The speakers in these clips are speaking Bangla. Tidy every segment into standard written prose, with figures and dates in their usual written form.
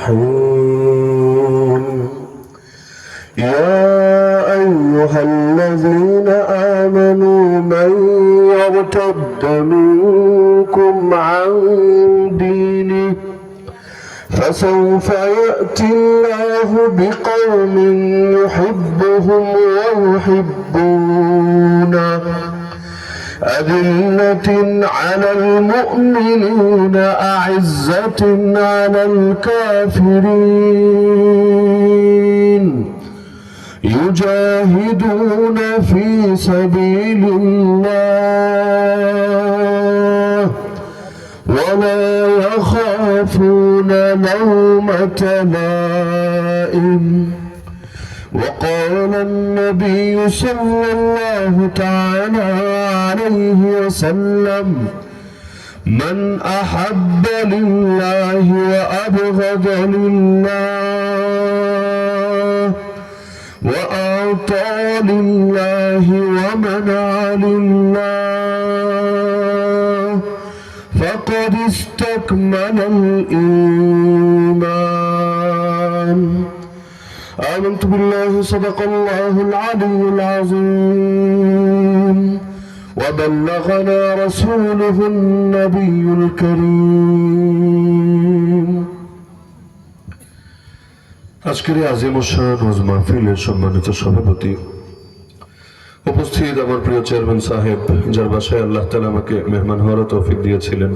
الرحيم يا أيها الذين آمنوا من يرتد منكم عن دينه فسوف يأتي الله بقوم يحبهم ويحبونه أذلة على المؤمنين أعزة على الكافرين يجاهدون في سبيل الله ولا يخافون لومة لائم وقال النبي صلى الله تعالى عليه وسلم من أحب لله وأبغض لله وأعطى لله ومنع لله فقد استكمل الإيمان آمنت بالله صدق الله العلي العظيم وبلغنا رسوله النبي الكريم আজকের আজিম শান ওয়াজ মাহফিলের সম্মানিত সভাপতি উপস্থিত আমার প্রিয় চেয়ারম্যান সাহেব যার বাসায় আল্লাহ তাআলা আমাকে মেহমান হওয়ার তৌফিক দিয়েছিলেন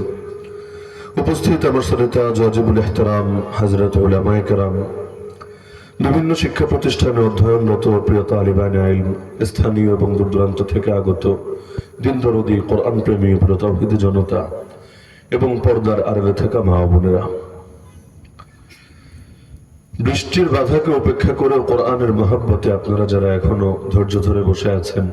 উপস্থিত আমার শ্রোতা ওয়াজিবুল ইহতিরাম হযরত উলামায়ে কেরাম বিভিন্ন শিক্ষা প্রতিষ্ঠানে অধ্যয়নরত প্রিয় তালিবানে ইলম স্থানীয় এবং দূরদূরান্ত থেকে আগত দিন দরদি কোরআন প্রেমী প্রিয় তাওহীদি জনতা এবং পর্দার আড়ালে থাকা মা বোনেরা বৃষ্টির বাধাকে উপেক্ষা করে কোরআনের মহব্বতে আপনারা যারা এখনো ধৈর্য ধরে বসে আছেন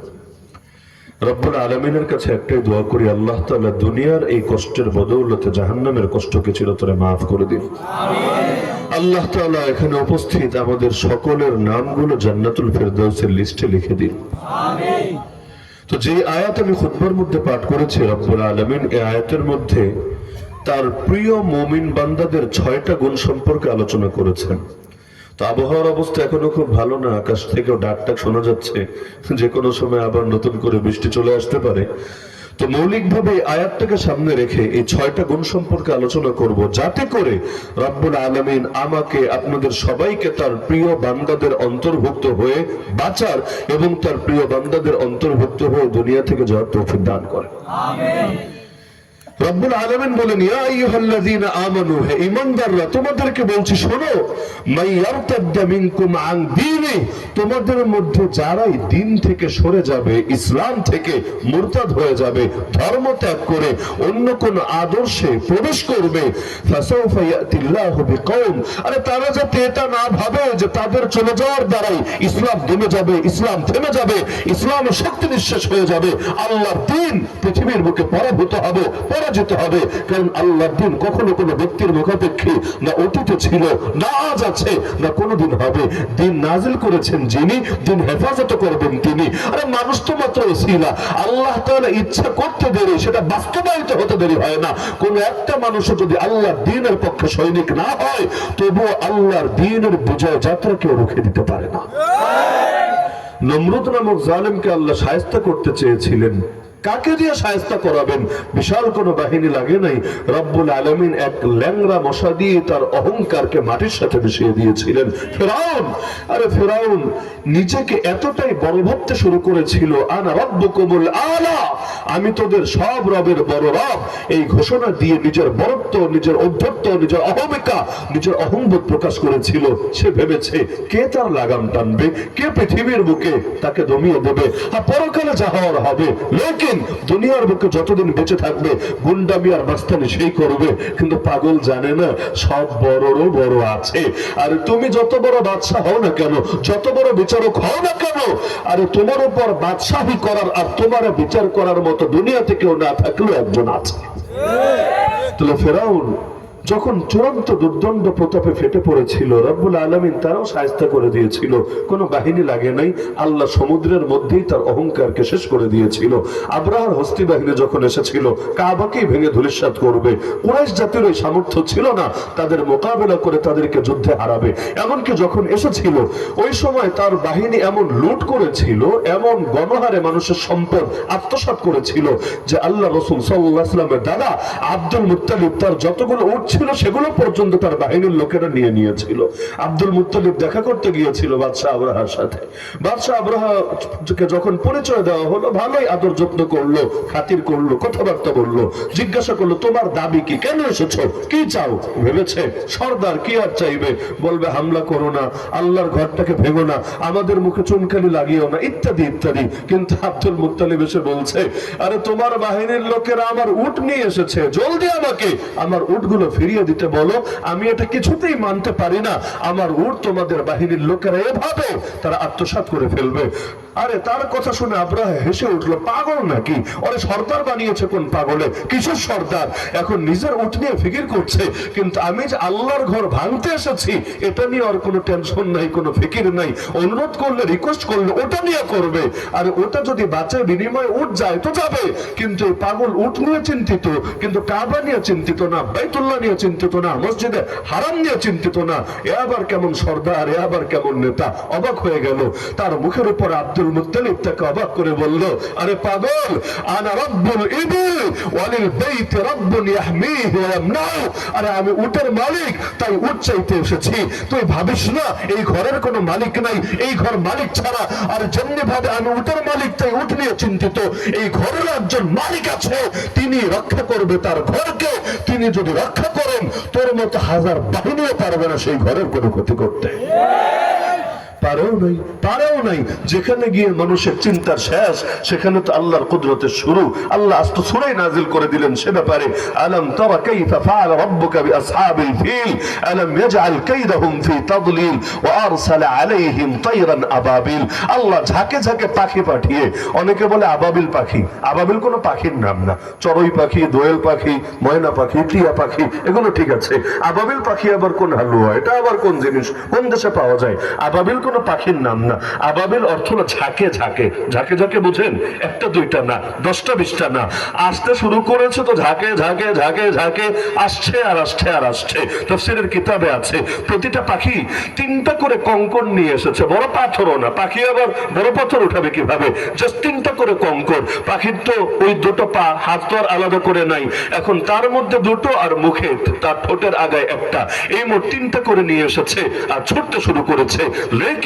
রব্বুল আলামিনের কাছে একটাই দোয়া করি আল্লাহ তাআলা দুনিয়ার এই কষ্টের বদৌলতে জাহান্নামের কষ্টকে চিরতরে মাফ করে দিন আমিন আল্লাহ তাআলা এখানে উপস্থিত আমাদের সকলের নামগুলো জান্নাতুল ফেরদাউসের লিস্টে লিখে দিন আমিন তো যে আয়াত আমি খুতবার মধ্যে পাঠ করেছি রব্বুল আলামিন এই আয়াতের মধ্যে তার প্রিয় মুমিন বান্দাদের 6টা গুণ সম্পর্কে আলোচনা করেছেন তো আবহাওয়ার অবস্থা এখনো খুব ভালো না আকাশ থেকেও ডাকটাক শোনা যাচ্ছে যে কোনো সময় আবার নতুন করে বৃষ্টি চলে আসতে পারে তো মৌলিকভাবে আয়াতটাকে সামনে রেখে এই 6টা গুণ সম্পর্কে আলোচনা করব যাতে করে রব্বুল আলামিন আমাকে আপনাদের সবাইকে তার প্রিয় বান্দাদের অন্তর্ভুক্ত হয়ে বাঁচার এবং তার প্রিয় বান্দাদের অন্তর্ভুক্ত হয়ে দুনিয়া থেকে যাওয়ার তৌফিক দান করেন আমিন রব্বুল আলামিন বলেন ইয়া আইয়ুহাল্লাযীনা আমানু হে ঈমানদাররা তোমাদেরকে বলছি শোনো মাইয়ারতাদ্দা মিনকুম আন দীনি তোমাদের মধ্যে যারাই দ্বীন থেকে সরে যাবে ইসলাম থেকে মুরতাদ হয়ে যাবে ধর্ম ত্যাগ করে অন্য কোন আদর্শে প্রবেশ করবে ফাসাউফা ইয়াতিল্লাহু বিকওম আরে তারা যাতে এটা না ভাবে যে তাদের চলে যাওয়ার দ্বারাই ইসলাম দমে যাবে ইসলাম থেমে যাবে ইসলামের শক্তি নিঃশেষ হয়ে যাবে আল্লাহর দ্বীন পৃথিবীর বুকে পরাভূত হবে পরাজিত হবে কারণ আল্লাহর দ্বীন কখনো কোনো ব্যক্তির মুখাপেক্ষী না অতীতে ছিল না আজ আছে না কোনোদিন হবে দ্বীন নাজিল করেছেন যিনি দ্বীন হেফাজত করবেন তিনি আরে মানুষ তো মাত্র ওসিলা আল্লাহ তাআলা ইচ্ছা করতে দেরি সেটা বাস্তবায়িত হতে দেরি হয় না কোন একটা মানুষ যদি আল্লাহর দ্বীনের পক্ষে সৈনিক না হয় তবুও আল্লাহর দ্বীনের বিজয় যাত্রা কেউ রুখে দিতে পারে না নমরুদ নামক জালেমকে আল্লাহ শায়েস্তা করতে চেয়েছিলেন কাকে দিয়ে শায়েস্তা করাবেন বিশাল কোনো বাহিনী লাগে নাই রব্বুল আলামিন এক ল্যাংড়া মশা দিয়ে তার অহংকারকে মাটির সাথে মিশিয়ে দিয়েছিলেন ফিরআউন আরে ফিরআউন নিজেকে এতটাই বড় ভাবতে শুরু করেছিল আনা রাব্বুকুমুল আলা আমি তোদের সব রবের বড় রব এই ঘোষণা দিয়ে নিজের বড়ত্ব নিজের ঔদ্ধত্য নিজের অহমিকা নিজের অহংবোধ প্রকাশ করেছিল সে ভেবেছে কে তার লাগাম টানবে কে পৃথিবীর বুকে তাকে দমিয়ে দেবে আর পরকালে যা হওয়ার হবে লেকিন দুনিয়ার বুকে যতদিন বেঁচে থাকবে গুন্ডামি আর মাস্তানি সেই করবে কিন্তু পাগল জানে না সব বড়রও বড় আছে আর তুমি যত বড় বাদশা হও না কেন যত বড় বিচারক হও না কেন আরে তোমার উপর বাদশাহী করার আর তোমার বিচার করার মতো দুনিয়াতে কেউ না থাকলেও একজন আছে তাহলে ফেরাউন যখন চূড়ান্ত দুর্দণ্ড প্রতাপে ফেটে পড়েছিল, রব্বুল আলামিন তারাও শায়েস্তা করে দিয়েছিল, কোনো বাহিনী লাগে নাই, আল্লাহ সমুদ্রের মধ্যেই তার অহংকারকে শেষ করে দিয়েছিল। আব্রাহার হস্তি বাহিনী যখন এসেছিল কাবাকেই ভেঙে ধূলিসাৎ করবে, কুরাইশ জাতির ওই সামর্থ্য ছিল না তাদের মোকাবেলা করে তাদেরকে যুদ্ধে হারাবে। এমনকি যখন এসেছিল ওই সময় তার বাহিনী এমন লুট করেছিল, এমন গণহারে মানুষের সম্পদ আত্মসাৎ করেছিল যে আল্লাহ রাসূল সাল্লাল্লাহু আলাইহি ওয়াসাল্লামের দাদা আব্দুল মুত্তালিব তার যতগুলো উট ছিল সেগুলো পর্যন্ত তার বাহিনীর লোকেরা নিয়ে নিয়েছিল। আব্দুল মুত্তালিব দেখা করতে গিয়েছিল বাদশাহ আব্রাহার সাথে। বাদশাহ আব্রাহাকে যখন পরিচয় দেওয়া হলো, ভালোই আদর যত্ন করলো, খাতির করলো, কথাবার্তা বললো, জিজ্ঞাসা করলো তোমার দাবি কি, কেন এসেছো, কি চাও? ভেবেছে সর্দার কি আর চাইবে, বলবে হামলা করো না, আল্লাহর ঘরটাকে ভেঙো না, আমাদের মুখে চুনকালি লাগিও না, ইত্যাদি ইত্যাদি। কিন্তু আব্দুল মুত্তালিব এসে বলছে আরে তোমার বাহিনীর লোকেরা আমার উট নিয়ে এসেছে, জলদি আমাকে আমার উটগুলো ফিরিয়ে দিতে বলো, আমি এটা কিছুতেই মানতে পারি না, আমার উট তোমাদের বাহিনীর লোকেরা এভাবে তারা আত্মসাৎ করে ফেলবে। আরে তার কথা শুনে আব্রাহা হেসে উঠলো, পাগল নাকি, ওরে সর্দার বানিয়েছে কোন পাগলে, কিসের সর্দার, এখন নিজের উট নিয়ে ফিকির করছে, কিন্তু আমি যে আল্লাহর ঘর ভাঙতে এসেছি এটা নিয়ে আর কোনো টেনশন নাই, কোনো ফিকির নাই, অনুরোধ করলে রিকোয়েস্ট করলে ওটা নিয়ে করবে, আর ওটা যদি বাঁচে বিনিময়ে উট যায় তো যাবে, কিন্তু এই পাগল উট নিয়ে চিন্তিত, কিন্তু কাবা নিয়ে চিন্তিত না, বাইতুল্লাহ নিয়ে চিন্তিত না, মসজিদে হারাম নিয়ে চিন্তিত না, এ আবার কেমন সর্দার, এ আবার কেমন নেতা। অবাক হয়ে গেল। তার মুখের উপর আব্দুল মুত্তালিব তাকে অবাক করে বলল, আরে পাগল, আনা রাব্বুল ইবিল ওয়ালিল বাইত রাব্বুন ইয়াহমিহি ওয়া ইয়ামনাউ, আরে আমি উটের মালিক, তাই উট চাইতে এসেছি, তুই ভাবিস না এই ঘরের কোনো মালিক নাই, এই ঘর মালিক ছাড়া, আর যেমনি ভাবে আমি উটের মালিক তাই উট নিয়ে চিন্তিত, এই ঘরের একজন মালিক আছে, তিনি রক্ষা করবে তার ঘরকে, তিনি যদি রক্ষা করেন তোর মতো হাজার বাহিনীও পারবে না সেই ঘরের কোনো ক্ষতি করতে। পারেও নাই। যেখানে গিয়ে মানুষের চিন্তার শেষ, সেখানে তো আল্লাহর কুদরতের শুরু। আল্লাহ আস্ত সূরা নাজিল করে দিলেন সে ব্যাপারে, আলাম তারা কাইফা ফাআলা রাব্বুকা বিআসহাবিল ফিল আলাম ইয়াজআল কাইদাহুম ফি তাদলিল ওয়া আরসালা আলাইহিম তায়রান আবাবিল। আল্লাহ ঝাঁকে ঝাঁকে পাখি পাঠিয়ে, অনেকে বলে আবাবিল পাখি, আবাবিল কোনো পাখির নাম না, চড়ুই পাখি, দোয়েল পাখি, ময়না পাখি, টিয়া পাখি, এগুলো ঠিক আছে। আবাবিল পাখি আবার কোন হালুয়া, এটা আবার কোন জিনিস, কোন দেশে পাওয়া যায়? আবাবিল কোন পাখির নাম না। আবাবিল অর্থ হলো ঝাঁকে ঝাঁকে, ঝাঁকে ঝাঁকে বুঝেন, একটা দুইটা না, 10টা 20টা না, আসতে শুরু করেছে তো ঝাঁকে ঝাঁকে ঝাঁকে ঝাঁকে আসছে আর আসছে আর আসছে। তাফসীরের কিতাবে আছে প্রতিটা পাখি 3টা করে কঙ্কর নিয়ে এসেছে, বড় পাথরও না, পাখি আবার বড় পাথর উঠাবে কিভাবে, জাস্ট 3টা করে কঙ্কর। পাখির তো ওই দুটো পা, হাত তো আর আলাদা করে নাই, এখন তার মধ্যে দুটো আর মুখে তার ঠোঁটের আগায় একটা, এই মোট 3টা করে নিয়ে এসেছে আর ছুটতে শুরু করেছে। লেকিন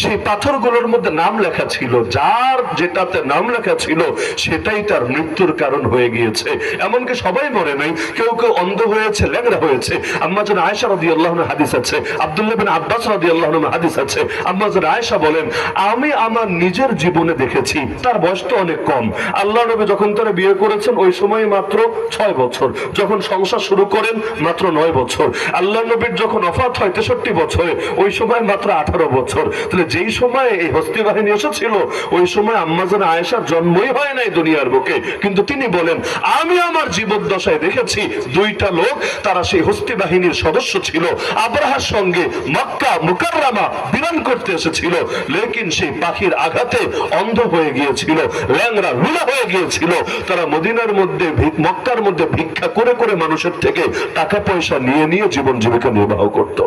সেই পাথরগুলোর মধ্যে নাম লেখা ছিল, যার যেটাতে নাম লেখা ছিল সেটাই তার মৃত্যুর কারণ হয়ে গিয়েছে। এমনকি সবাই মরে নাই, কেউ কেউ অন্ধ হয়েছে, ল্যাংড়া হয়েছে। আম্মা জান আয়েশা রাদিয়াল্লাহু আনহা হাদিস আছে, আব্দুল্লাহ বিন আব্বাস রাদিয়াল্লাহু আনহু হাদিস আছে। আম্মা জান আয়েশা বলেন, আমি আমার নিজের জীবনে দেখেছি, তার বয়স তো অনেক কম, আল্লাহ নবী যখন তারা বিয়ে করেছেন ওই সময় মাত্র 6 বছর, যখন সংসার শুরু করেন মাত্র 9 বছর, আল্লাহ নবীর যখন ওফাত হয় 63 বছরে, ওই সময় মাত্র 18 বছর। তাহলে যেই সময় এই হস্তি বাহিনী এসেছিল ওই সময় আম্মা জান আয়েশার জন্মই হয় নাই দুনিয়ার বুকে, কিন্তু তিনি বলেন আমি আমার জীবদ্দশায় দেখেছি 2টা লোক, তারা সেই হস্তি বাহিনীর সদস্য ছিল, আব্রাহার সঙ্গে মক্কা মুকাররমা বিরান করতে এসেছিল, লেকিন সেই পাখির আঘাতে অন্ধ হয়ে গিয়েছিল, ল্যাংড়া লুলা হয়ে গিয়েছিল। তারা মদিনার মধ্যে মক্কার মধ্যে ভিক্ষা করে করে মানুষের থেকে টাকা পয়সা নিয়ে নিয়ে জীবন জীবিকা নির্বাহ করত।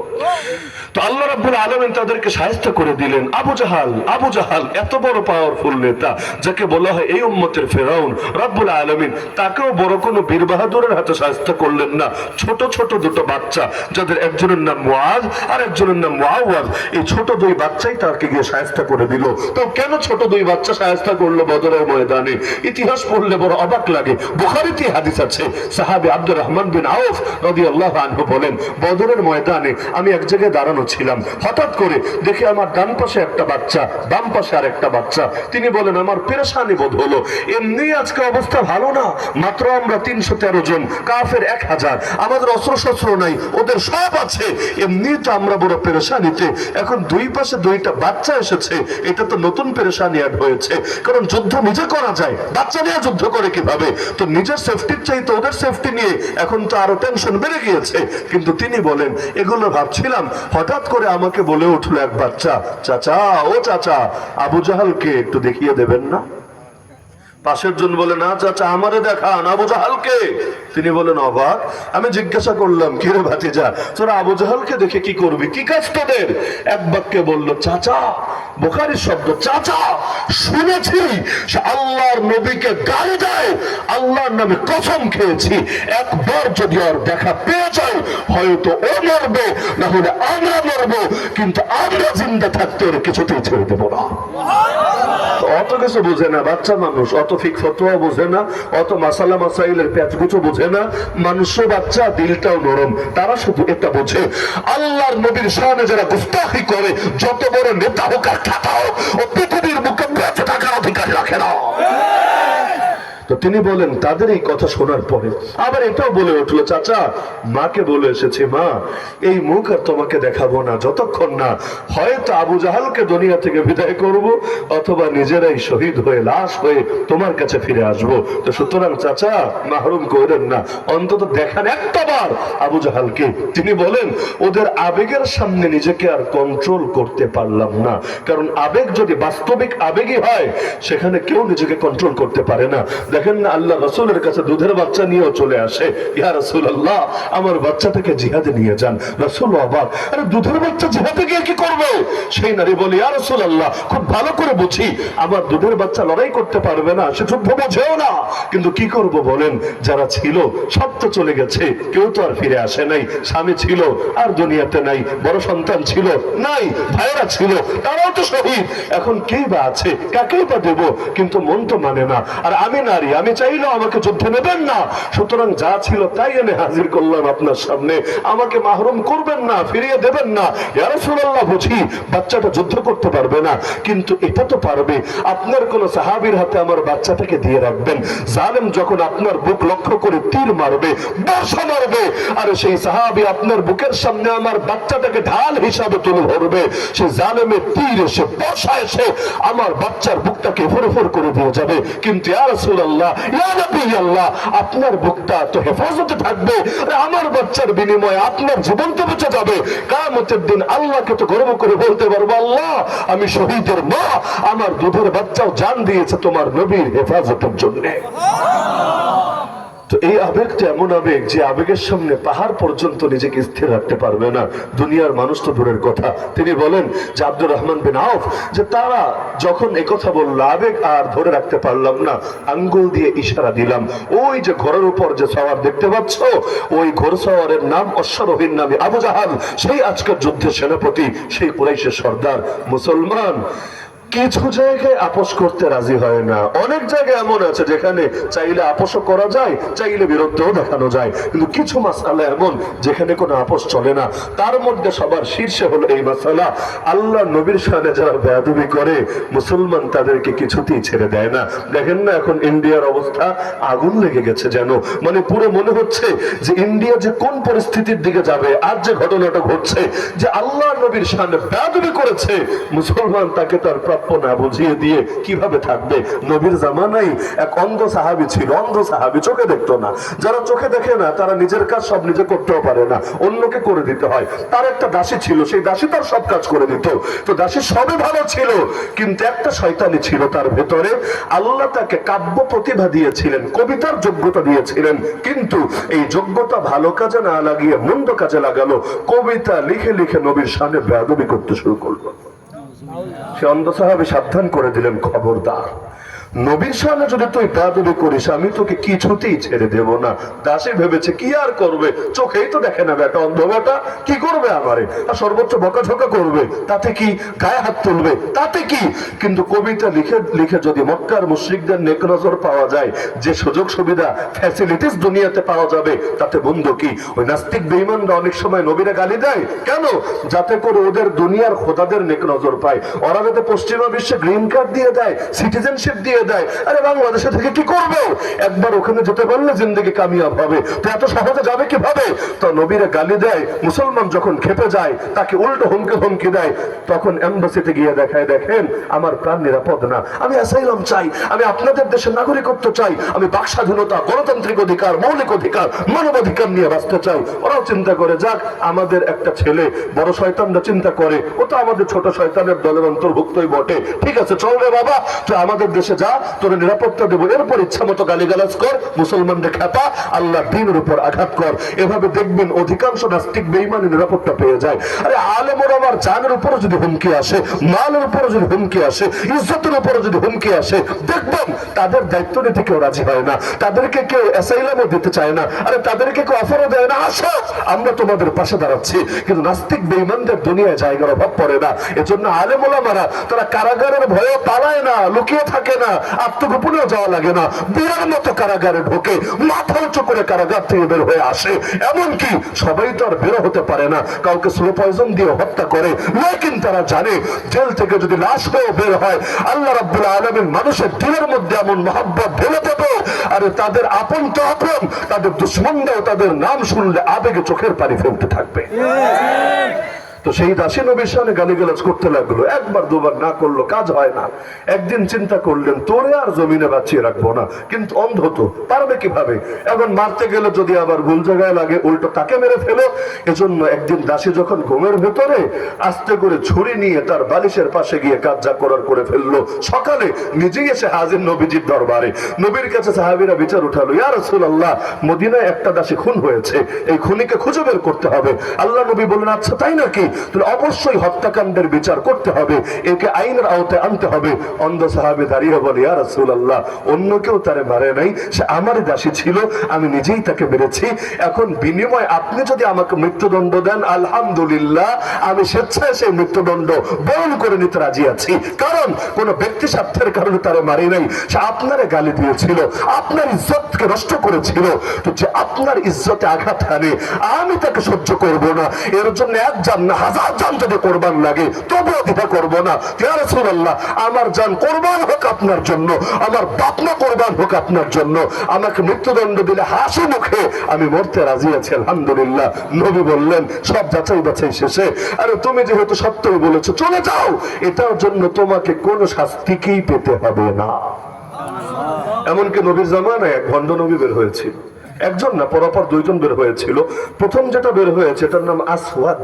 তো আল্লাহ রাব্বুল আলামিন তাদেরকে শায়েস্তা করে দিলেন। আবু জাহাল এত বড় পাওয়ারফুল নেতা, যাকে বলা হয় এই উম্মতের ফেরাউন, রাব্বুল আলামিন তাকেও বড় কোনো বীর বাহাদুরের হাতে শায়েস্তা করলেন না। ছোট ছোট 2টো বাচ্চা, যাদের একজনের নাম মুআজ আর একজনের নাম মুআওয়াজ, এই ছোট 2 বাচ্চাই তাকে গিয়ে শায়েস্তা করে দিল। তো কেন ছোট 2 বাচ্চা শায়েস্তা করলো বদরের ময়দানে? ইতিহাস পড়লে বড় অবাক লাগে। বুখারীতে হাদিস আছে, সাহাবী আব্দুর রহমান বিন আউফ রাদিয়াল্লাহু আনহু বলেন, বদরের ময়দানে আমি এক জায়গায় দাঁড়ানো ছিলাম, হঠাৎ করে দেখে আমার ডান পাশে একটা বাচ্চা, বাম পাশে আর একটা বাচ্চা। তিনি বলেন আমার পেরেশানি বোধ হলো, এমনি আজকে অবস্থা ভালো না, মাত্র আমরা 313 জন, কাফের 1000, আমাদের অস্ত্রশস্ত্র নাই, ওদের সব আছে, এমনি তো আমরা বড় পেরেশানিতে। এখন দুই পাশে দুইটা বাচ্চা এসেছে, এটা তো নতুন পেরেশানি অ্যাড হয়েছে। কারণ যুদ্ধ নিজে করা যায়, বাচ্চা নিয়ে যুদ্ধ করে কিভাবে? তো নিজের সেফটির চাইতে ওদের সেফটি নিয়ে এখন তো আরো টেনশন বেড়ে গিয়েছে। কিন্তু তিনি বলেন এগুলো ভাবছিলাম, হঠাৎ করে আমাকে বলে উঠলো এক বাচ্চা, চাচা ও চাচা, আবু জাহালকে একটু দেখিয়ে দেবেন না? পাশের জন বলে না চাচা আমারে দেখান, আবু জাহালকে। তিনি বলেন অবাক। আমি জিজ্ঞাসা করলাম কি রে ভাতিজা, তোরা আবু জাহালকে দেখে কি করবি, কি কাজ তোদের? এক বাক্যে বলল চাচা, বুখারীর শব্দ, চাচা শুনেছি সে আল্লাহর নবীকে গালি দেয়, আল্লাহর নামে কসম খেয়েছি একবার যদি আর দেখা পেয়ে যায় হয়তো ও মরবে, না হলে আমরা মরবো, কিন্তু আমরা জিন্দা থাকতে ওর কিছুতেই ছেড়ে দেবো না। অত কিছু বুঝে না বাচ্চা মানুষ, অত ফিক ফতোয়া বোঝে না, অত মাসালা মাসাইলের পেঁচগুচো বোঝে না। মানুষও বাচ্চা, দিলটাও নরম। তারা শুধু এটা বোঝে আল্লাহর নবীর শানে যারা গুস্তাখি করে, যত বড় নেতা হোক আর খ্যাতা হোক, ও পৃথিবীর মুখে বেঁচে থাকার অধিকার রাখে না। তো তিনি বলেন তাদের এই কথা শোনার পরে আবার এটাও বলে উঠলো, চাচা মাকে বলে এসেছে, মা এই মুখ আর তোমাকে দেখাবো না যতক্ষণ না হয়তো আবু জাহালকে দুনিয়া থেকে বিদায় করব, অথবা নিজেরাই শহীদ হয়ে লাশ হয়ে তোমার কাছে ফিরে আসব। তো সুতরাং চাচা মাহরুম করেন না, অন্তত দেখান একটাবার আবু জাহালকে। তিনি বলেন ওদের আবেগের সামনে নিজেকে আর কন্ট্রোল করতে পারলাম না, কারণ আবেগ যদি বাস্তবিক আবেগই হয় সেখানে কেউ নিজেকে কন্ট্রোল করতে পারে না। দেখেন না আল্লাহ রাসূলের কাছে দুধের বাচ্চা নিয়েও চলে আসে, ইয়া রাসূলুল্লাহ আমার বাচ্চাটাকে জিহাদে নিয়ে যান। রাসূল অবাক, আরে দুধের বাচ্চা জিহাদে গিয়ে কি করবে? সেই নারী বলে, ইয়া রাসূলুল্লাহ খুব ভালো করে বুঝি আমার দুধের বাচ্চা লড়াই করতে পারবে না, সে যুদ্ধ বোঝেও না, কিন্তু কি করব বলেন? যারা ছিল সব তো চলে গেছে, কেউ তো আর ফিরে আসে নাই। স্বামী ছিল আর দুনিয়াতে নাই, বড় সন্তান ছিল নাই, ভাইরা ছিল তারাও তো শহীদ, এখন কে বা আছে, কাকেই বা দেব? কিন্তু মন তো মানে না। আর আমি নারী, আমি চাইলেও আমাকে যুদ্ধে নেবেন না, সুতরাং যা ছিল তাই এনে হাজির করলাম আপনার সামনে, আমাকে মাহরুম করবেন না, ফিরিয়ে দেবেন না। ইয়া রাসূলুল্লাহ বুঝি বাচ্চাটা যুদ্ধ করতে পারবে না, কিন্তু এটা তো পারবে, আপনার কোন সাহাবীর হাতে আমার বাচ্চাটাকে দিয়ে রাখবেন, জালেম যখন আপনার বুক লক্ষ্য করে তীর মারবে, বর্ষা মারবে, আর সেই সাহাবী আপনার বুকের সামনে আমার বাচ্চাটাকে ঢাল হিসাবে তুলে ধরবে, সেই জালেমের তীর এসে বর্ষা এসে আমার বাচ্চার বুকটাকে ফোরফোর করে দিয়ে যাবে। কিন্তু ইয়া রাসূলুল্লাহ, ইয়া নবী আল্লাহ, আপনার বুকটা তো হেফাজতে থাকবে, আমার বাচ্চার বিনিময়ে আপনার জীবন তো বেঁচে যাবে। কিয়ামতের দিন আল্লাহকে তো গর্ব করে বলতে পারবো, আল্লাহ আমি শহীদের মা, আমার দুধের বাচ্চাও জান দিয়েছে তোমার নবীর হেফাজতের জন্য। তো এই আবেগটা এমন আবেগ যে আবেগের সামনে পাহাড় পর্যন্ত নিজেকে স্থির রাখতে পারবে না, দুনিয়ার মানুষ তো দূরের কথা। তিনি বলেন যে আব্দুর রহমান বিন আউফ, যে তারা যখন একথা বলল আবেগ আর ধরে রাখতে পারলাম না, আঙ্গুল দিয়ে ইশারা দিলাম, ওই যে ঘোড়ার উপর যে সওয়ার দেখতে পাচ্ছ, ওই ঘোড়সওয়ারের নাম অশ্বারোহীর নামে আবু জাহাল, সেই আজকের যুদ্ধের সেনাপতি, সেই কুরাইশের সর্দার। মুসলমান কিছু জায়গায় আপোষ করতে রাজি হয় না, অনেক জায়গায় এমন আছে যেখানে চাইলে আপোষও করা যায়, চাইলে বিরুদ্ধেও দেখানো যায়, কিন্তু কিছু মাসালা এমন যেখানে কোনো আপোষ চলে না। তার মধ্যে সবার শীর্ষে হলো এই মাসালা, আল্লাহ নবীর শানে যারা বেয়াদবি করে মুসলমান তাদেরকে কিছুতেই ছেড়ে দেয় না। দেখেন না এখন ইন্ডিয়ার অবস্থা, আগুন লেগে গেছে যেন, মানে পুরো মনে হচ্ছে যে ইন্ডিয়া যে কোন পরিস্থিতির দিকে যাবে। আর যে ঘটনাটা ঘটছে যে আল্লাহ নবীর শানে বেয়াদবি করেছে, মুসলমান তাকে তার না বুঝিয়ে দিয়ে কিভাবে থাকবে। নবীর জামানায় এক অন্ধ সাহাবী ছিল, অন্ধ সাহাবী, চোখে দেখতো না। যারা চোখে দেখে না তারা নিজের কাজ সব নিজে করতেও পারে না, অন্যকে করে দিতে হয়। তার একটা দাসী ছিল, সেই দাসী তার সব কাজ করে দিত। তো দাসী সবই ভালো ছিল, কিন্তু একটা শয়তানি ছিল তার ভেতরে। আল্লাহ তাকে কাব্য প্রতিভা দিয়েছিলেন, কবিতার যোগ্যতা দিয়েছিলেন, কিন্তু এই যোগ্যতা ভালো কাজে না লাগিয়ে মন্দ কাজে লাগালো। কবিতা লিখে লিখে নবীর সামনে বেয়াদবি করতে শুরু করলো। সে অন্ধ সাহাবী সাবধান করে দিলেন, খবরদার নবীর সামনে যদি তুই বেয়াদবি করিস আমি তোকে কিছুতেই ছেড়ে দেব না। দাসী ভেবেছে কি আর করবে, চোখেই তো দেখে না বেটা, অন্ধ বেটা, কি করবে আমারে, আর সর্বোচ্চ বকাঝকা করবে, তাতে কি, গায়ে হাত তুলবে, তাতে কি। কিন্তু কবিতা লিখে লিখে যদি মক্কার মুশরিকদের নেক নজর পাওয়া যায়, যে সুযোগ সুবিধা ফ্যাসিলিটিস দুনিয়াতে পাওয়া যাবে, তাতে বন্ধু কি। ওই নাস্তিক বেঈমানরা অনেক সময় নবীরা গালি দেয় কেন, যাতে করে ওদের দুনিয়ার খোদাদের নেক নজর পায়। ওরা যাতে পশ্চিমা বিশ্বে গ্রিন কার্ড দিয়ে দেয়, সিটিজেনশিপ দিয়ে দেয়, আরে বাংলাদেশে থেকে কি করবে, একবার ওখানে যেতে পারলে জিন্দেগি কামিয়াব হবে, তো এত সহজে যাবে কিভাবে। তো নবীরা গালি দেয়, মুসলমান যখন খেপে যায় তাকে উল্টো হুমকি দেয়, তখন এমবাসিতে গিয়ে দেখায়, দেখেন আমার প্রাণ নিরাপদ না, আমি অ্যাসাইলাম চাই, আমি আপনাদের দেশের নাগরিকত্ব চাই, আমি বাক স্বাধীনতা, গণতান্ত্রিক অধিকার, মৌলিক অধিকার, মানবাধিকার নিয়ে বাঁচতে চাই। ওরাও চিন্তা করে, যাক আমাদের একটা ছেলে, বড় শয়তানরা চিন্তা করে ও তো আমাদের ছোট শয়তানের দলের অন্তর্ভুক্তই বটে, ঠিক আছে চল রে বাবা, তুই আমাদের দেশে যা, তোর নিরাপত্তা দেবো, এরপর ইচ্ছা মতো গালিগালাজ কর, মুসলমানদের খেপা, আল্লাহ দ্বীনের উপর আঘাত কর। এভাবে দেখবেন অধিকাংশ নাস্তিক বেঈমানি নিরাপত্তা পেয়ে যায়। আরে আলেম ওলামার জানের উপরে যদি হুমকি আসে, মালের উপরে যদি হুমকি আসে, ইজ্জতের উপরে যদি হুমকি আসে, দেখবেন তাদের দায়িত্ব নিতে কেউ রাজি হয় না, তাদেরকে কেউ অ্যাসাইলামও দিতে চায় না, আরে তাদেরকে কেউ অফারও দেয় না, আসো আমরা তোমাদের পাশে দাঁড়াচ্ছি। কিন্তু নাস্তিক বেঈমানদের দুনিয়ায় জায়গার অভাব পড়ে না, এজন্য আলেম ওলামারা তারা কারাগারের ভয়ে পালায় না, লুকিয়ে থাকে না, আত্মগোপনেও যাওয়া লাগে না, বীরের মতো কারাগারে ঢোকে, মাথা উঁচু করে কারাগার থেকে বের হয়ে আসে। এমনকি সবাই তো আর বের হতে পারে না, কাউকে স্লো পয়জন দিয়ে হত্যা করে, লেকিন তারা জানে জেল থেকে যদি লাশ হয়ে বের হয়, আল্লাহ রাব্বুল আলামিন মানুষের দিলের মধ্যে এমন মহব্বত ঢেলে দেবে, আরে তাদের আপন তো আপন, তাদের দুশ্মনরাও তাদের নাম শুনলে আবেগে চোখের পানি ফেলতে থাকবে। তো সেই দাসী নবীর সামনে গালিগালাজ করতে লাগলো, একবার দুবার না করলো কাজ হয় না। একদিন চিন্তা করলেন তোরে আর জমিনে বাঁচিয়ে রাখবো না, কিন্তু অন্ধ তো পারবে কিভাবে, এখন মারতে গেলে যদি আবার ভুল জায়গায় লাগে উল্টো তাকে মেরে ফেলো। এজন্য একদিন দাসী যখন ঘুমের ভেতরে আস্তে করে ছুরি নিয়ে তার বালিশের পাশে গিয়ে কাজ যা করার করে ফেললো, সকালে নিজেই এসে হাজির নবীজির দরবারে। নবীর কাছে সাহাবীরা বিচার উঠালো, ইয়া রাসূলুল্লাহ মদিনায় একটা দাসী খুন হয়েছে, এই খুনিকে খুঁজে বের করতে হবে। আল্লাহ নবী বললেন আচ্ছা তাই নাকি, অবশ্যই হত্যাকাণ্ডের বিচার করতে হবে, একে আইনের আওতায় আনতে হবে। অন্ধ সাহাবী দাঁড়িয়ে বলে, ইয়া রাসূলুল্লাহ অন্য কেউ তারে মারে নাই, সে আমারই দাসী ছিল, আমি নিজেই তাকে মেরেছি, এখন বিনিময়ে আপনি যদি আমাকে মৃত্যুদণ্ড দেন আলহামদুলিল্লাহ, আমি স্বেচ্ছায় সেই মৃত্যুদণ্ড বরণ করে নিতে রাজি আছি, কারণ কোন ব্যক্তি স্বার্থের কারণে তারে মারি নাই, সে আপনারে গালি দিয়েছিল, আপনার ইজ্জতকে নষ্ট করেছিল, তো যে আপনার ইজ্জতে আঘাত হানে আমি তাকে সহ্য করব না, এর জন্য এক জান না হাজার জান যদি কোরবান লাগে তবুও দ্বিধা করব না। ইয়া রাসূলুল্লাহ আমার জান কোরবান হোক আপনার জন্য, আমার বাপমা কোরবান হোক আপনার জন্য, আমাকে মৃত্যুদণ্ড দিলে হাসি মুখে আমি মরতে রাজি আছি আলহামদুলিল্লাহ। নবী বললেন সব যাচাই বাছাই শেষে, আরে তুমি যেহেতু সত্যই বলেছো চলে যাও, এটার জন্য তোমাকে কোন শাস্তিকেই পেতে হবে না। এমনকি নবীর জামানায় এক ভণ্ড নবী বের হয়েছিল, একজন না পরপর দুইজন বের হয়েছিল। প্রথম যেটা বের হয়েছে এটার নাম আসওয়াদ,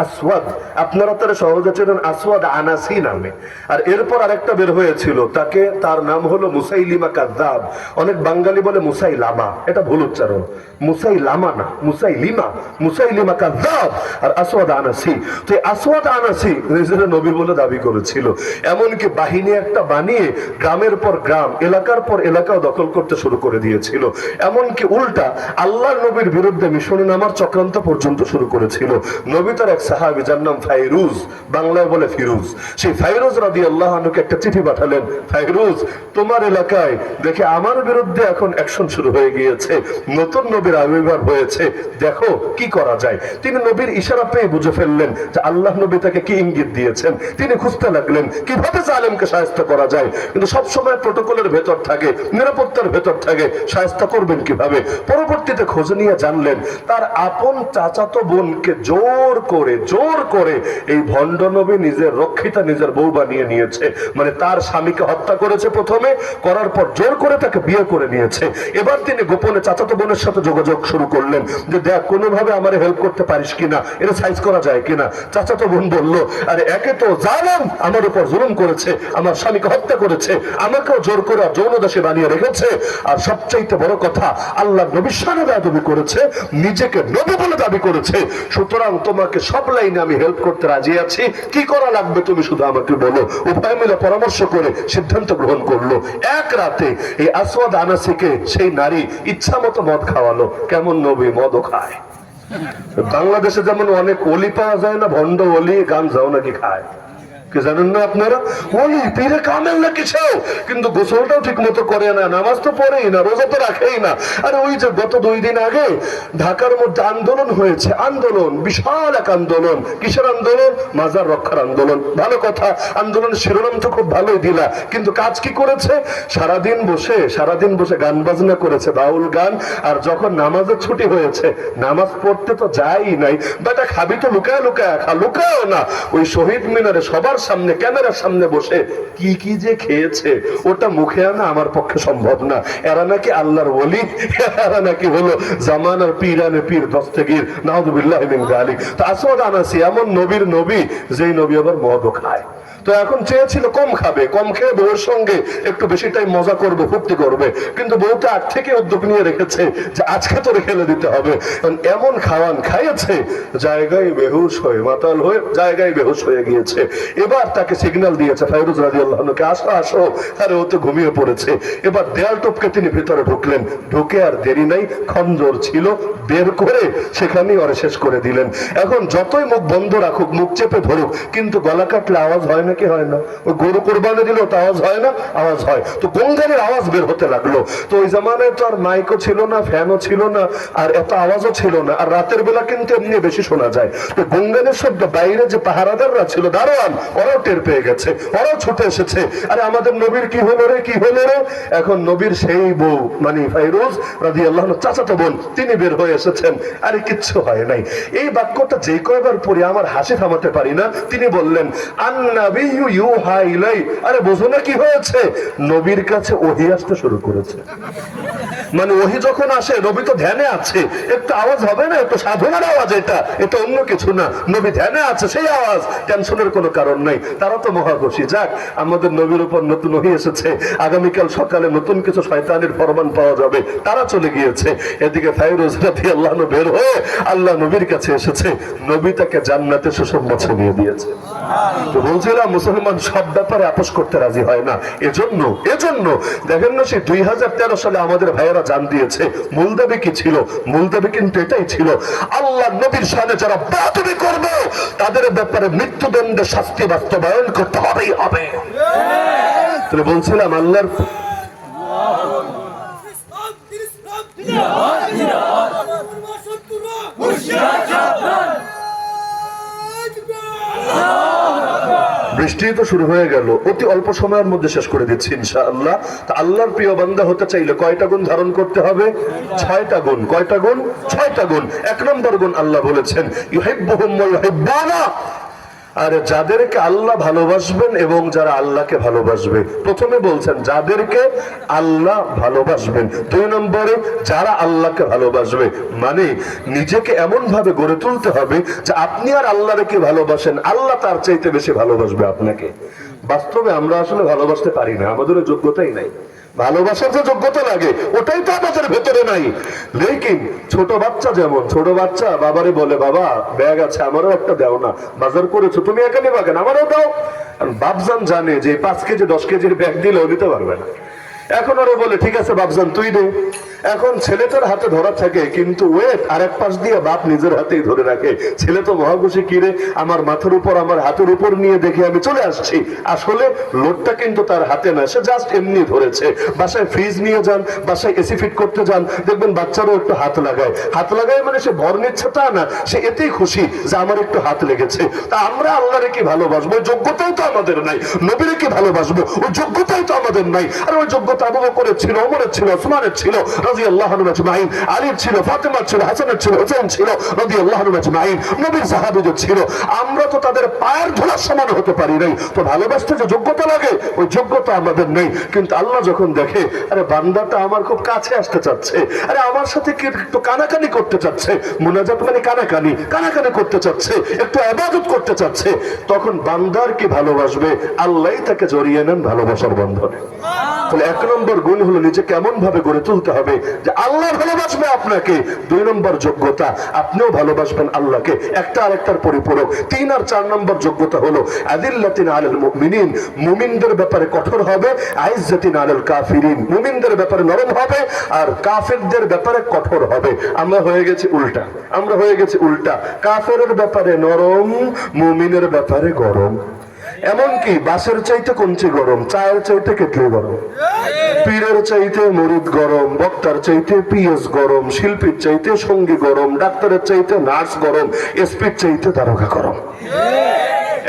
আসওয়াদ আপনারা তারা সহজে চেনেন আসওয়াদ আনাসি নামে। আর এরপর আরেকটা বের হয়েছিল, তাকে তার নাম হলো মুসাইলিমা কাযযাব, অনেক বাঙালি বলে মুসাইলামা, এটা ভুল উচ্চারণ, মুসাইলামা না মুসাইলিমা, মুসাইলিমা কাযযাব আর আসওয়াদ আনাসি। তো আসওয়াদ আনাসি নিজেরা নবী বলে দাবি করেছিল, এমনকি বাহিনী একটা বানিয়ে গ্রামের পর গ্রাম, এলাকার পর এলাকাও দখল করতে শুরু করে দিয়েছিল, এমনকি উল্টা আল্লাহর নবীর বিরুদ্ধে মিশনে নামার চক্রান্ত পর্যন্ত শুরু করেছিল। নবী তার এক সাহাবী যার নাম ফাইরুজ, বাংলায় বলে ফিরোজ, সেই ফাইরুজ রাদিয়াল্লাহু আনহুকে একটা চিঠি পাঠালেন, ফাইরুজ তোমার এলাকায় দেখে আমার বিরুদ্ধে এখন অ্যাকশন শুরু হয়ে গিয়েছে, নতুন নবীর আবির্ভাব হয়েছে, দেখো কি করা যায়। তিনি নবীর ইশারা পেয়ে বুঝে ফেললেন যে আল্লাহ নবী তাকে কি ইঙ্গিত দিয়েছেন, তিনি খুঁজতে লাগলেন কিভাবে জালেমকে শায়েস্তা করা যায়, কিন্তু সবসময় প্রটোকলের ভেতর থাকে, নিরাপত্তার ভেতর থাকে, শায়েস্তা করবেন কিভাবে। পরবর্তীতে খোঁজ নিয়ে জানলেন তার আপন চাচাতো বোনকে জোর করে এই ভণ্ড নবী নিজের রক্ষিতা নিজের বউ বানিয়ে নিয়েছে, মানে তার স্বামীকে হত্যা করেছে প্রথমে, করার পর জোর করে তাকে বিয়ে করে নিয়েছে। এবার তিনি গোপনে চাচাতো বোনের সাথে যোগাযোগ শুরু করলেন যে দেখ কোনোভাবে আমার হেল্প করতে পারিস কিনা, এটা সাইজ করা যায় কিনা। চাচাতো বোন বলল আরে একে তো জালেম আমার উপর জুলুম করেছে, আমার স্বামীকে হত্যা করেছে, আমাকেও জোর করে যৌনদাসী বানিয়ে রেখেছে, আর সবচাইতে বড় কথা আল্লাহ নবীর সামনে দাবি করেছে, নিজেকে নবী বলে দাবি করেছে, সুতরাং তোমাকে সব লাইনে আমি হেল্প করতে রাজি আছি, কি করা লাগবে তুমি শুধু আমাকে বলো। উভয় মিলে পরামর্শ করে সিদ্ধান্ত গ্রহণ করলো। এক রাতে এই আসওয়াদ আনাসিকে সেই নারী ইচ্ছা মতো মদ খাওয়ালো। কেমন নবী মদও খায়। বাংলাদেশে যেমন অনেক ওলি পাওয়া যায় না, ভণ্ড ওলি, গাঞ্জাও নাকি খায়, কি জানেন না আপনারা? ওলি পীরে কামেল না কিছু, কিন্তু গোসলটাও ঠিক মতো করে না, নামাজ তো পড়েই না, রোজা তো রাখেই না। আরে ওই যে গত 2 দিন আগে ঢাকার মধ্যে আন্দোলন হয়েছে, আন্দোলন, বিশাল এক আন্দোলন। কিসের আন্দোলন? মাজার রক্ষার আন্দোলন। ভালো কথা, আন্দোলনের শিরোনাম তো খুব ভালোই দিলা, কিন্তু কাজ কি করেছে? সারাদিন বসে গান বাজনা করেছে, বাউল গান। আর যখন নামাজের ছুটি হয়েছে, নামাজ পড়তে তো যাই নাই, বেটা খাবি তো লুকায় লুকায় খা, লুকায়ও না। ওই শহীদ মিনারে সবার সামনে, ক্যামেরার সামনে বসে কি কি যে খেয়েছে, ওটা মুখে আনা আমার পক্ষে সম্ভব না। এরা নাকি আল্লাহর ওলি, এরা নাকি হলো জামানার পীরানে পীর, দস্তগীর, নাউযুবিল্লাহি মিন যালিক। তো আসওয়াদ আনাসি এমন নবীর নবী, যেই নবী আবার মদও খায়। তো এখন চেয়েছিল কম খাবে, কম খেয়ে বউর সঙ্গে একটু বেশি টাইম মজা করবে, ফুর্তি করবে, কিন্তু বউটা আগ থেকে উদ্যোগ নিয়ে রেখেছে যে আজকে তো রেখে দিতে হবে। এমন খাওয়ান খাইয়েছে, জায়গায় বেহুশ হয়ে, মাতাল হয়ে জায়গায় বেহুশ হয়ে গিয়েছে। এবার তাকে সিগন্যাল দিয়েছে ফাইরুজ রাদিয়াল্লাহু আনহুকে, আসো আসো। আরে ও তো ঘুমিয়ে পড়েছে। এবার দেয়াল টপকে তিনি ভেতরে ঢুকলেন। ঢুকে আর দেরি নাই, খঞ্জর ছিল, বের করে সেখানেই ওরে শেষ করে দিলেন। এখন যতই মুখ বন্ধ রাখুক, মুখ চেপে ধরুক, কিন্তু গলা কাটলে আওয়াজ হয় নাকি হয় না? ওই গরু কোরবানি দিলেও তো আওয়াজ হয় না? আওয়াজ হয়। তো গঙ্গারের আওয়াজ বের হতে লাগলো। তো ওই জামানায় তো আর মাইকও ছিল না, ফ্যানও ছিল না, আর এত আওয়াজও ছিল না। আর রাতের বেলা কিন্তু এমনি বেশি শোনা যায়। তো গঙ্গারের শব্দ বাইরে যে পাহারাদাররা ছিল, দারোয়ান, ওরাও টের পেয়ে গেছে, ওরাও ছুটে এসেছে। আরে আমাদের নবীর কি হলো রে, কি হলো রে? এখন নবীর সেই বউ মানে ফাইরুজ রাদিয়াল্লাহু আনহু চাচাতো বোন, তিনি বের হয়ে এসেছেন। আরে কিচ্ছু হয় নাই। এই বাক্যটা যে কয়বার পড়ে আমার হাসি থামাতে পারি না। তিনি বললেন, আন-নাবিয়্যু ইউহা ইলাই। আরে বোঝো না কি হয়েছে? নবীর কাছে ওহী আসতে শুরু করেছে। মানে ওহী যখন আসে, নবী তো ধ্যানে আছে, একটু আওয়াজ হবে না, একটু সাধনার আওয়াজ, এটা অন্য কিছু না। নবী ধ্যানে আছে, সেই আওয়াজ, টেনশনের কোনো কারণ নাই। তারা তো মহাখুশি, যাক আমাদের নবীর উপর নতুন ওহী এসেছে, আগামীকাল সকালে নতুন কিছু শয়তানের ফরমান পাওয়া যাবে। তারা চলে গিয়েছে। এদিকে ফাইরুজ রাদিয়াল্লাহু আনহু বের হয়ে আল্লাহ নবীর কাছে এসেছে। নবী তাকে জান্নাতে সুসংবাদ শুনিয়ে দিয়েছে। তো বলছিলাম, মুসলমান সব ব্যাপারে আপোষ করতে রাজি হয় না। এজন্য দেখেন না, সেই 2013 সালে আমাদের ভাইয়েরা জান দিয়েছে। মূল দাবি কি ছিল? মূল দাবি কিন্তু এটাই ছিল, আল্লাহ নবীর শানে যারা বেয়াদবি করবে, তাদের ব্যাপারে মৃত্যুদণ্ডের শাস্তি বাস্তবায়ন করতে হবেই হবে। তাহলে বলছিলাম আল্লাহর বৃষ্টি তো শুরু হয়ে গেল, অতি অল্প সময়ের মধ্যে শেষ করে দিচ্ছি ইনশাআল্লাহ। তা আল্লাহর প্রিয় বান্দা হতে চাইলে কয়টা গুণ ধারণ করতে হবে? 6টা গুণ। কয়টা গুণ? 6টা গুণ। 1 নম্বর গুণ আল্লাহ বলেছেন, ইউহিব্বুহুম ওয়া ইউহিব্বুনা। আর যাদেরকে আল্লাহ ভালোবাসবেন এবং যারা আল্লাহকে ভালোবাসবে, প্রথমে বলছেন যাদেরকে আল্লাহ ভালোবাসবেন, 2 নম্বরে যারা আল্লাহকে ভালোবাসবে। মানে নিজেকে এমন ভাবে গড়ে তুলতে হবে যে আপনি আর আল্লাহকে ভালোবাসেন, আল্লাহ তার চাইতে বেশি ভালোবাসবে আপনাকে। বাস্তবে আমরা আসলে ভালোবাসতে পারি না, আমাদের যোগ্যতাই নাই। ভালোবাসার যে যোগ্যতা লাগে ওটাই তো আমাদের ভেতরে নাই। লেকিন ছোট বাচ্চা, যেমন ছোট বাচ্চা বাবারে বলে, বাবা ব্যাগ আছে, আমারও একটা দাও না, বাজার করেছো তুমি, একা নিবা কেন, আমারও দাও। বাপজান জানে যে 5 কেজি 10 কেজির ব্যাগ দিলেও দিতে পারবে না। এখন আরো বলে, ঠিক আছে বাপজান তুই দে। এখন ছেলেটার হাতে ধরা থাকে, কিন্তু ওয়েট আরেক পাশ দিয়ে বাপ নিজের হাতেই ধরে রাখে। ছেলে তো মহাখুশি, কিরে আমার মাথার উপর, আমার হাতের উপর নিয়ে দেখে আমি চলে আসছি। আসলে লোডটা কিন্তু তার হাতে না, সে জাস্ট এমনি ধরেছে। বাসায় ফ্রিজ নিয়ে যান, বাসায় এসি ফিট করতে যান, দেখবেন বাচ্চারও একটু হাত লাগায় মানে সে ভর নিচ্ছে তা না, সে এতেই খুশি যে আমার একটু হাত লেগেছে। তা আমরা আল্লাহরে কি ভালোবাসবো? ওই যোগ্যতাই তো আমাদের নাই। নবীরে কি ভালোবাসবো? ওই যোগ্যতাই তো আমাদের নাই। আর ওই যোগ্যতা আবু বকরের ছিল, ওমরের ছিল, ওসমানের ছিল রাদিয়াল্লাহু আনহু আজমাইন, আলীর ছিল, ফাতেমার ছিল, হাসানের ছিল, হোসেন ছিল রাদিয়াল্লাহু আনহু আজমাইন, নবীর সাহাবীদের ছিল। আমরা তো তাদের পায়ের ধুলার সমান হতে পারি নাই। তো ভালোবাসতে যে যোগ্যতা লাগে, ওই যোগ্যতা আমাদের নেই। কিন্তু আল্লাহ যখন দেখে, আরে বান্দাটা আমার খুব কাছে আসতে চাচ্ছে, আরে আমার সাথে কি একটু কানাকানি করতে চাচ্ছে, মুনাজাত মানে কানাকানি করতে চাচ্ছে, একটু ইবাদত করতে চাচ্ছে, তখন বান্দার কি ভালোবাসবে? আল্লাহই তাকে জড়িয়ে নেন ভালোবাসার বন্ধনে। তাহলে 1 নম্বর গুণ হলো নিজে কেমন ভাবে গড়ে তুলতে হবে যে আল্লাহ ভালোবাসবে আপনাকে। 2 নম্বর যোগ্যতা, আপনিও ভালোবাসবেন আল্লাহকে, একটা আরেকটার পরিপূরক। 3 আর 4 নম্বর যোগ্যতা হলো আদিল্লাতিন আলাল মুমিনিন, মুমিনদের ব্যাপারে কঠোর হবে, আইজ্জাতিন আলাল কাফিরিন, মুমিনদের ব্যাপারে নরম হবে আর কাফেরদের ব্যাপারে কঠোর হবে। আমরা হয়ে গেছি উল্টা, আমরা হয়ে গেছি উল্টা, কাফেরের ব্যাপারে নরম, মুমিনের ব্যাপারে গরম। এমনকি বাসের চাইতে কঞ্চি গরম, চায়ের চাইতে কেটলি গরম, পীরের চাইতে মরিদ গরম, বক্তার চাইতে পিএস গরম, শিল্পীর চাইতে সঙ্গী গরম, ডাক্তারের চাইতে নার্স গরম, এসপির চাইতে দারোগা গরম।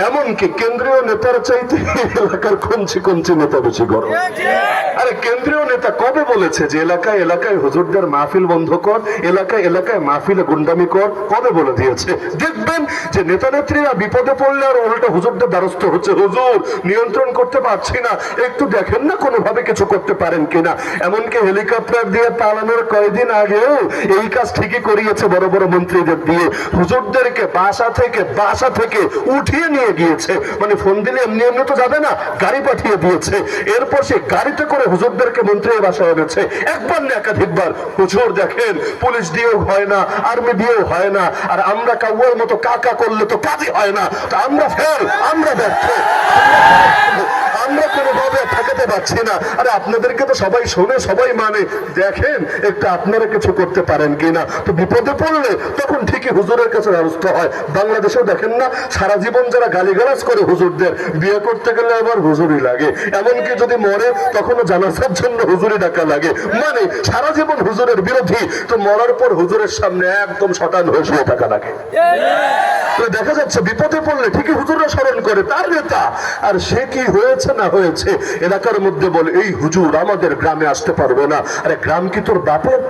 এমনকি কেন্দ্রীয় নেতার চাইতে এলাকার কঞ্চি কঞ্চি নেতা বেশি গরম। আরে কেন্দ্রীয় নেতা কবে বলেছে যে এলাকায় এলাকায় হুজুরদের মাহফিল বন্ধ কর, এলাকায় এলাকায় মাহফিলে গুন্ডামি কর? কবে বলে দিয়েছে? দেখবেন যে নেতা নেত্রীরা বিপদে পড়লে আর উল্টা হুজুরদের দ্বারস্থ হচ্ছে, হুজুর নিয়ন্ত্রণ করতে পারছি না, একটু দেখেন না কোনোভাবে কিছু করতে পারেন কিনা। এমনকি হেলিকপ্টার দিয়ে পালানোর কয়েকদিন আগেও এই কাজ ঠিকই করিয়েছে বড় বড় মন্ত্রীদের দিয়ে, হুজুরদেরকে বাসা থেকে উঠিয়ে নিয়ে গিয়েছে। মানে ফোন দিলে এমনি এমনি তো যাবে না, গাড়ি পাঠিয়ে দিয়েছে। এরপর সে গাড়িতে করে হুজুরদেরকে মন্ত্রীর বাসায় এনেছে, একবার না একাধিকবার। হুজুর দেখেন পুলিশ দিয়েও হয় না, আর্মি দিয়েও হয় না, আর আমরা কাউয়ের মতো কাকা করলে তো কাজই হয় না। তো আমরা ফেল, আমরা ব্যর্থ, আমরা কোনোভাবে ঠেকাতে পারছি না। আরে আপনাদেরকে তো সবাই শোনে, সবাই মানে, দেখেন একটু আপনারা কিছু করতে পারেন কিনা। তো বিপদে পড়লে তখন ঠিকই হুজুরের কাছে দ্বারস্থ হয়। বাংলাদেশেও দেখেন না সারা জীবন যারা গালিগালাজ করে হুজুরদের, বিয়ে করতে গেলে আবার হুজুরই লাগে, এমনকি যদি মরে তখনও জানাজার জন্য হুজুরি ডাকা লাগে। মানে সারা জীবন হুজুরের বিরোধী, তো মরার পর হুজুরের সামনে একদম শতান হয়ে শুয়ে থাকা লাগে। তো দেখা যাচ্ছে বিপদে পড়লে ঠিকই হুজুররা স্মরণ করে তার নেতা, আর সে কি হয়েছে না হয়েছে এলাকার মধ্যে বলে এই হুজুর আমাদের গ্রামে আসতে পারবে না। আরে গ্রাম কি তোর বাপের?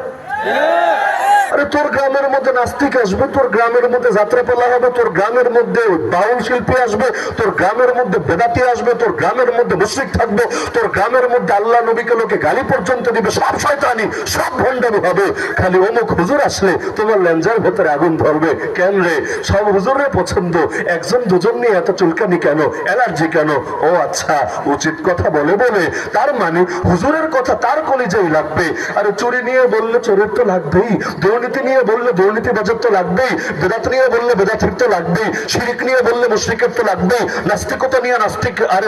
আরে তোর গ্রামের মধ্যে নাস্তিক আসবে, তোর গ্রামের মধ্যে যাত্রাপালা হবে, তোর গ্রামের মধ্যে বাউল শিল্পী আসবে, তোর গ্রামের মধ্যে বেদাতি আসবে, তোর গ্রামের মধ্যে মুশরিক থাকবে, তোর গ্রামের মধ্যে আল্লাহ নবীকে লোকে গালি পর্যন্ত দিবে, সব শয়তানি, সব ভণ্ডামি হবে। খালি অমুক হুজুর আসলে তোমার লেঞ্জার ভেতরে আগুন ধরবে। কেন রে? সব হুজুরের পছন্দ, একজন দুজন নিয়ে এত চুলকানি কেন, অ্যালার্জি কেন? ও আচ্ছা, উচিত কথা বলে বলে তার মানে হুজুরের কথা তার কলিজাই লাগবে। আরে চুরি নিয়ে বললে চোরের তো লাগবেই, দুর্নীতি নিয়ে বললে দুর্নীতিবাজের তো লাগবেই, বেদাত নিয়ে বললে বেদাতির তো লাগবেই, শিরিক নিয়ে বললে মুশরিকের তো লাগবেই, নাস্তিকতা নিয়ে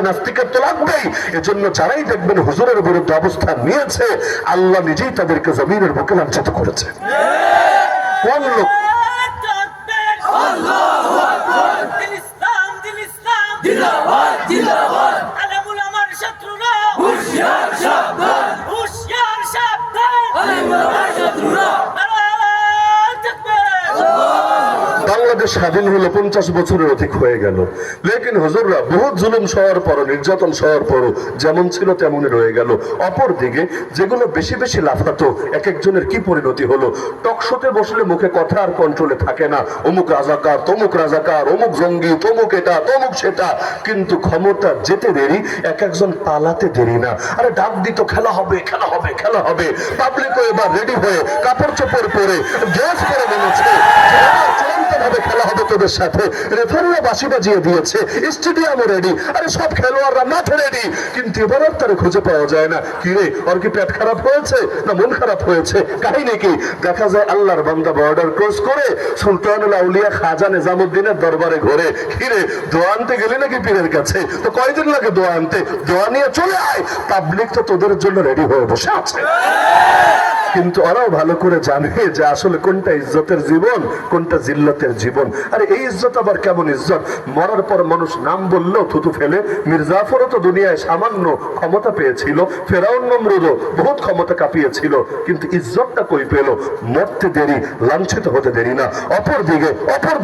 নাস্তিকের তো লাগবেই। এজন্য যারাই দেখবেন হুজুরের বিরুদ্ধে অবস্থান নিয়েছে, আল্লাহ নিজেই তাদেরকে জমিনের বুকে লাঞ্ছিত করেছে। কোন লোক বাংলাদেশ স্বাধীন হলো 50 বছরের অধিক হয়ে গেল, লেকিন হুজুররা বহুত জুলুম সহার পর, নির্যাতন সহার পর যেমন ছিল তেমনই রয়ে গেল। অপর দিকে যেগুলো বেশি বেশি লাফাতো, এক একজনের কি পরিণতি হলো। টকশোতে বসলে মুখে কথা আর কন্ট্রোলে থাকে না, অমুক রাজাকার, তমুক রাজাকার, অমুক জঙ্গি, তমুক এটা, তমুক সেটা। কিন্তু ক্ষমতা যেতে দেরি, এক একজন পালাতে দেরি না। আরে ডাক দিত খেলা হবে, খেলা হবে, খেলা হবে। পাবলিকও এবার রেডি হয়ে কাপড় চোপড় পরে ড্রেস পরে নেমেছে, ভাবে খেলা হবে তোদের সাথে। রেফারিরা বাঁশি বাজিয়ে দিয়েছে, স্টেডিয়ামও রেডি, আরে সব খেলোয়াড়রা মাঠে রেডি। কিন্তু এবার আর তারা খুঁজে পাওয়া যায় না। কি রে, ওর কি পেট খারাপ হয়েছে না মন খারাপ হয়েছে? কাহিনী কি? দেখা যায় আল্লাহর বান্দা বর্ডার ক্রস করে সুলতানুল আউলিয়া খাজা নিজামুদ্দিনের দরবারে ঘোরে। কি রে, দোয়া আনতে গেলি নাকি পীরের কাছে? তো কয়দিন লাগে দোয়া আনতে? দোয়া নিয়ে চলে আয়, পাবলিক তো তোদের জন্য রেডি হয়ে বসে আছে। কিন্তু ওরাও ভালো করে জানে যে আসলে কোনটা ইজ্জতের জীবন, কোনটা জিল্লতের জীবন। আরে এই ইজ্জত আবার কেমন ইজ্জত? মরার পর মানুষ নাম বললেও থুতু ফেলে। মির্জাফরও তো দুনিয়ায় সামান্য ক্ষমতা পেয়েছিল, ফেরাউন নমরুদও বহুত ক্ষমতা কাঁপিয়েছিল, কিন্তু ইজ্জতটা কই পেল? মরতে দেরি, লাঞ্ছিত হতে দেরি না। অপর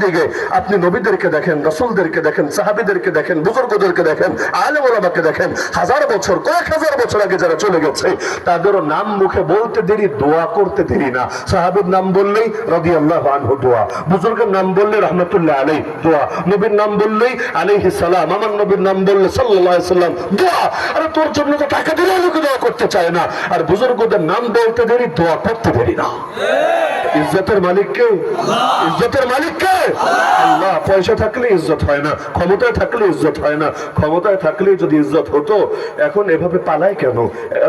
দিকে আপনি নবীদেরকে দেখেন, রাসূলদেরকে দেখেন, সাহাবীদেরকে দেখেন, বুজুর্গদেরকে দেখেন, আলেম ওলামাকে দেখেন, হাজার বছর, কয়েক হাজার বছর আগে যারা চলে গেছে, তাদেরও নাম মুখে বলতে দেরি, দোয়া করতে দেরি না। সাহাবীর নাম বললেই রাদিয়াল্লাহু আনহু দোয়া, বুজুর্গের নাম বললে রাহমাতুল্লাহ আলাইহি দোয়া, নবীর নাম বললেই আলাইহিস সালাম, আমার নবীর নাম বললে সাল্লাল্লাহু আলাইহি সাল্লাম দোয়া। আরে তোর জন্য তো টাকা দিলে লোকে দোয়া করতে চায় না, আর বুজুর্গদের নাম বলতে দেরি, দোয়া করতে দেরি না। ইজ্জতের মালিক কে? ইজ্জতের মালিক কে? আল্লাহ। পয়সা থাকলে ইজ্জত হয় না, ক্ষমতায় থাকলে ইজ্জত হয় না। ক্ষমতায় থাকলে যদি ইজ্জত হতো, এখন এভাবে পালায় কেন?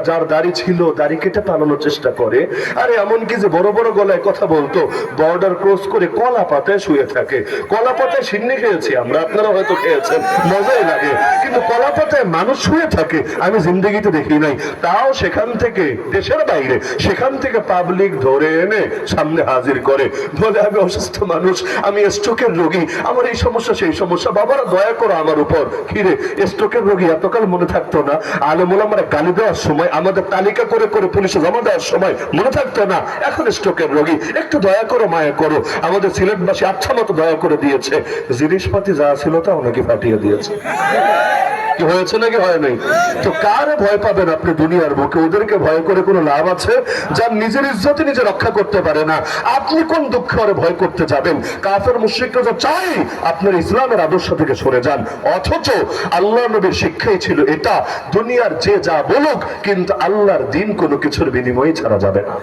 যার দাড়ি ছিল দাড়ি কেটে পালানোর চেষ্টা করে। আরে এমন কি যে বড় বড় গলায় কথা বলতো, বর্ডার ক্রস করে কলা পাতায় শুয়ে থাকে। কলা পাতায় সিন্নি খেয়েছি আমরা, আপনারা হয়তো খেয়েছেন, মজাই লাগে, কিন্তু কলা পাতায় মানুষ শুয়ে থাকে আমি জিন্দগিতে দেখি নাই। তাও সেখান থেকে, দেশের বাইরে, সেখান থেকে পাবলিক ধরে এনে সামনে হাজির করে, বলে আমি অসুস্থ মানুষ, আমি স্ট্রোকের রোগী, আমার এই সমস্যা সেই সমস্যা, বাবারা দয়া করো আমার উপর। কিরে, স্ট্রোকের রোগী এতকাল মনে থাকতো না? আলেম ওলামারা গালি দেওয়ার সময়, আমাদের তালিকা করে করে পুলিশে জমা দেওয়ার সময় মনে থাকতো না? এখন স্ট্রোকের রোগী, একটু দয়া করো, মায়া করো। আমাদের সিলেটবাসী আচ্ছা মতো দয়া করে দিয়েছে, জিনিসপাতি যা ছিল তাও নাকি ফাটিয়ে দিয়েছে। কি হয়েছে নাকি হয় নাই? তো কারে ভয় পাবেন আপনি দুনিয়ার বুকে? ওদেরকে ভয় করে কোনো লাভ আছে? যার নিজের ইজ্জতে নিজে রক্ষা করতে পারে না, আপনি কোন দুঃখে ওরে ভয় করতে যাবেন? কাফের মুশরিকরা যা চাই আপনার ইসলামের আদর্শ থেকে সরে যান, অথচ আল্লাহ নবীর শিক্ষাই ছিল এটা, দুনিয়ার যে যা বলুক, কিন্তু আল্লাহর দিন কোনো কিছুর বিনিময়ে ছাড়া যাবে না।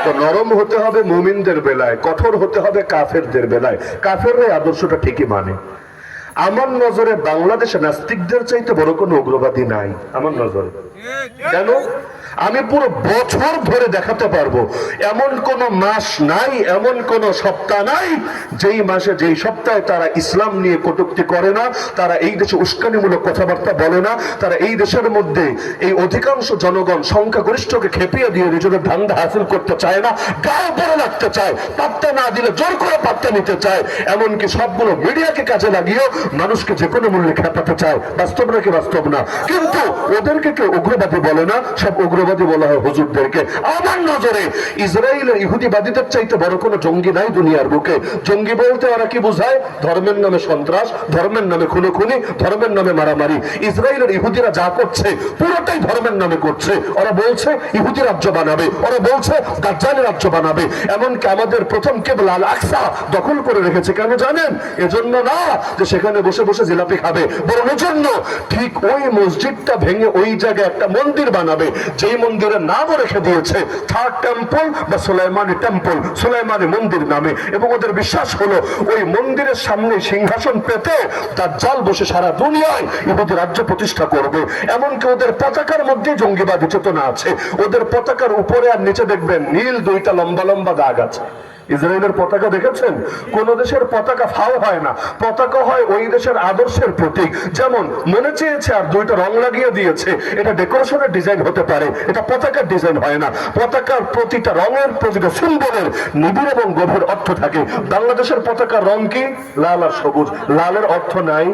তো নরম হতে হবে মুমিনদের বেলায়, কঠোর হতে হবে কাফেরদের বেলায়। কাফেররা আদর্শটা ঠিকই মানে। আমার নজরে বাংলাদেশে নাস্তিকদের চাইতে বড় কোনো উগ্রবাদী নাই আমার নজরে। কেন? আমি পুরো বছর ধরে দেখাতে পারবো এমন কোন মাস নাই, এমন কোন সপ্তাহ নাই যেই মাসে, যেই সপ্তাহে তারা ইসলাম নিয়ে কটূক্তি করে না, তারা এই দেশে উস্কানিমূলক কথাবার্তা বলে না, তারা এই দেশের মধ্যে এই অধিকাংশ জনগণ সংখ্যাগরিষ্ঠকে খেপিয়ে দিয়ে নিজেদের ধান্দা হাসিল করতে চায় না, গায়ে পড়ে রাখতে চায়, পাত্তা না দিলে জোর করে পাত্তা নিতে চায়, এমনকি সবগুলো মিডিয়াকে কাজে লাগিয়েও মানুষকে যে কোনো মূল্যে খেপাতে চায়। বাস্তব নাকি বাস্তব না? কিন্তু ওদেরকে কেউ উগ্রবাদী বলে না, সব উগ্রবাদী বলা হয় হুজুরদেরকে। আমার নজরে ইসরায়েলের ইহুদিবাদীদের চাইতে বড় কোনো জঙ্গি নাই দুনিয়ার বুকে। জঙ্গি বলতে ওরা কি বোঝায়? ধর্মের নামে সন্ত্রাস, ধর্মের নামে খুনোখুনি, ধর্মের নামে মারামারি। ইসরায়েলের ইহুদিরা যা করছে পুরোটাই ধর্মের নামে করছে। ওরা বলছে ইহুদি রাজ্য বানাবে, ওরা বলছে দাজ্জালি রাজ্য বানাবে। এমনকি আমাদের প্রথম কেবলা আল আকসা দখল করে রেখেছে। কেন জানেন? এজন্য না যে সেখানে বসে বসে জিলাপি খাবে, বরং এজন্য ঠিক ওই মসজিদটা ভেঙে ওই জায়গায় একটা মন্দির বানাবে, যেই মন্দিরের নামও রেখে দিয়েছে থার্ড টেম্পল বা সুলাইমানি টেম্পল, সুলাইমানি মন্দির নামে। এবং ওদের বিশ্বাস হলো ওই মন্দিরের সামনে সিংহাসন পেতে দাজ্জাল বসে সারা দুনিয়ায় ইহুদি রাজ্য প্রতিষ্ঠা করবে। এমনকি ওদের পতাকার মধ্যে জঙ্গিবাদী চেতনা আছে। ওদের পতাকার উপরে আর নিচে দেখবেন নীল দুইটা লম্বা লম্বা দাগ আছে। ইসরায়েলের পতাকা দেখেছেন? কোন দেশের পতাকা ফাও হয় না, পতাকা হয় ওই দেশের আদর্শের প্রতীক। যেমন মনে চেয়েছে আর দুইটা রং লাগিয়ে দিয়েছে, এটা ডেকোরেশনের ডিজাইন হতে পারে, এটা পতাকার ডিজাইন হয় না। পতাকার প্রতিটা রঙের, প্রতিটা সিম্বলের নিবিড় এবং গভীর অর্থ থাকে। বাংলাদেশের পতাকার রং কি? লাল আর সবুজ। লালের অর্থ নাই,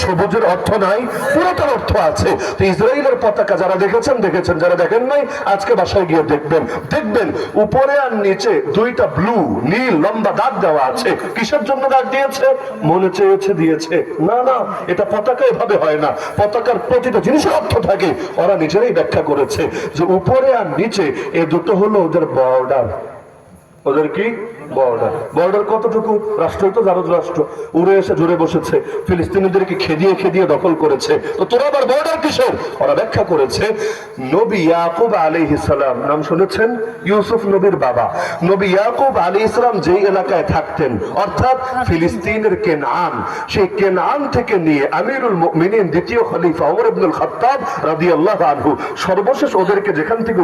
সবুজের অর্থ নাই, পুরোটার অর্থ আছে। তো ইসরায়েলের পতাকা যারা দেখেছেন দেখেছেন, যারা দেখেন নাই আজকে বাসায় গিয়ে দেখবেন, দেখবেন উপরে আর নিচে দুইটা ব্লু নীল লম্বা দাগ দেওয়া আছে। কিসের জন্য দাগ দিয়েছে? মনে চেয়েছে দিয়েছে? না না, এটা পতাকা এভাবে হয় না। পতাকার প্রতিটা জিনিসের অর্থ থাকে। ওরা নিজেরাই ব্যাখ্যা করেছে যে উপরে আর নিচে এ দুটো হলো ওদের বর্ডার। ওদের কি বর্ডার? বর্ডার কতটুকু? রাষ্ট্রই তো জারজ রাষ্ট্র, উড়ে এসে জুড়ে বসেছে, ফিলিস্তিনিদেরকে খেদিয়ে খেদিয়ে দখল করেছে। তো তোরা আবার বর্ডার কিসের? ওরা ব্যাখ্যা করেছে নবী ইয়াকুব আলাইহিস সালাম, নাম শুনেছেন? ইউসুফ নবীর বাবা। নবী ইয়াকুব আলাইহিস সালাম যেই এলাকায় থাকতেন, অর্থাৎ ফিলিস্তিনের কেনআন, সেই কেনআন থেকে নিয়ে আমিরুল মুমিনিন দ্বিতীয় খলিফা ওমর ইবনুল খাত্তাব রাদিয়াল্লাহু আনহু সর্বশেষ ওদেরকে যেখান থেকে